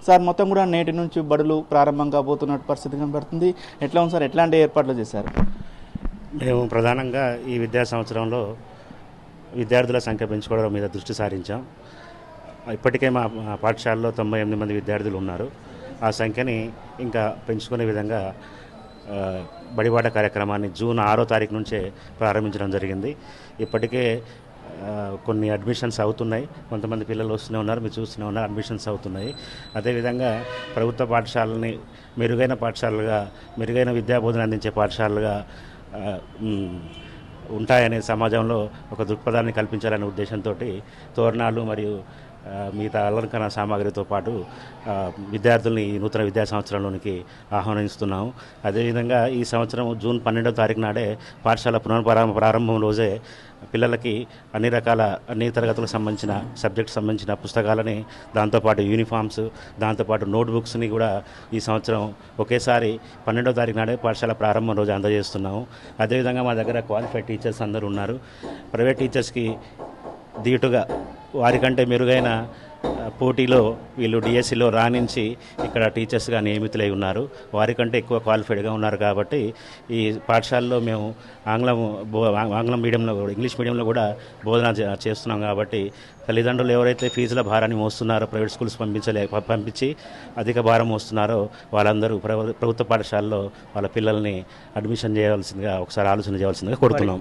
Sir మొత్తం కూడా నేటి నుంచి బడులు ప్రారంభం కాబోతున్న పరిస్థితి కనబడుతుంది. ఎట్లా ఉంది సార్, ఎట్లాంటి ఏర్పాట్లు చేశారు? మేము ప్రధానంగా ఈ విద్యా సంవత్సరంలో విద్యార్థుల సంఖ్య పెంచుకోవడం మీద దృష్టి సారించాం. ఇప్పటికే మా పాఠశాలలో 98 మంది విద్యార్థులు ఉన్నారు. ఆ సంఖ్యని ఇంకా పెంచుకునే విధంగా బడిబాట కార్యక్రమాన్ని జూన్ 6వ తారీఖు నుంచే ప్రారంభించడం జరిగింది. ఇప్పటికే కొన్ని అడ్మిషన్స్ అవుతున్నాయి. కొంతమంది పిల్లలు వస్తూనే ఉన్నారు, మీరు చూస్తూనే ఉన్నారు, అడ్మిషన్స్ అవుతున్నాయి. అదేవిధంగా ప్రభుత్వ పాఠశాలని మెరుగైన పాఠశాలలుగా, మెరుగైన విద్యాబోధన అందించే పాఠశాలలుగా ఉంటాయనే సమాజంలో ఒక దృక్పథాన్ని కల్పించాలనే ఉద్దేశంతో తోరణాలు మరియు మిగతా అలంకరణ సామాగ్రితో పాటు విద్యార్థుల్ని ఈ నూతన విద్యా సంవత్సరంలోనికి ఆహ్వానిస్తున్నాము. అదేవిధంగా ఈ సంవత్సరం జూన్ 12వ తారీఖు నాడే పాఠశాల ప్రారంభం రోజే పిల్లలకి అన్ని తరగతులకు సంబంధించిన సబ్జెక్ట్ సంబంధించిన పుస్తకాలని, దాంతోపాటు యూనిఫామ్స్, దాంతోపాటు నోట్బుక్స్ని కూడా ఈ సంవత్సరం ఒకేసారి 12వ తారీఖు నాడే పాఠశాల ప్రారంభం రోజు అందజేస్తున్నాము. అదేవిధంగా మా దగ్గర క్వాలిఫైడ్ టీచర్స్ అందరూ ఉన్నారు. ప్రైవేట్ టీచర్స్కి దీటుగా వారికంటే మెరుగైన పోటీలో వీళ్ళు డిఎస్సిలో రాణించి ఇక్కడ టీచర్స్గా నియమితులై ఉన్నారు. వారికంటే ఎక్కువ క్వాలిఫైడ్గా ఉన్నారు. కాబట్టి ఈ పాఠశాలలో మేము ఆంగ్లం మీడియంలో కూడా, ఇంగ్లీష్ మీడియంలో కూడా బోధన చేస్తున్నాం. కాబట్టి తల్లిదండ్రులు ఎవరైతే ఫీజుల భారాన్ని మోస్తున్నారో, ప్రైవేట్ స్కూల్స్ పంపించి అధిక భారం మోస్తున్నారో వాళ్ళందరూ ప్రభుత్వ పాఠశాలలో వాళ్ళ పిల్లల్ని అడ్మిషన్ చేయవలసిందిగా ఒకసారి ఆలోచన చేయవలసిందిగా కోరుతున్నాం.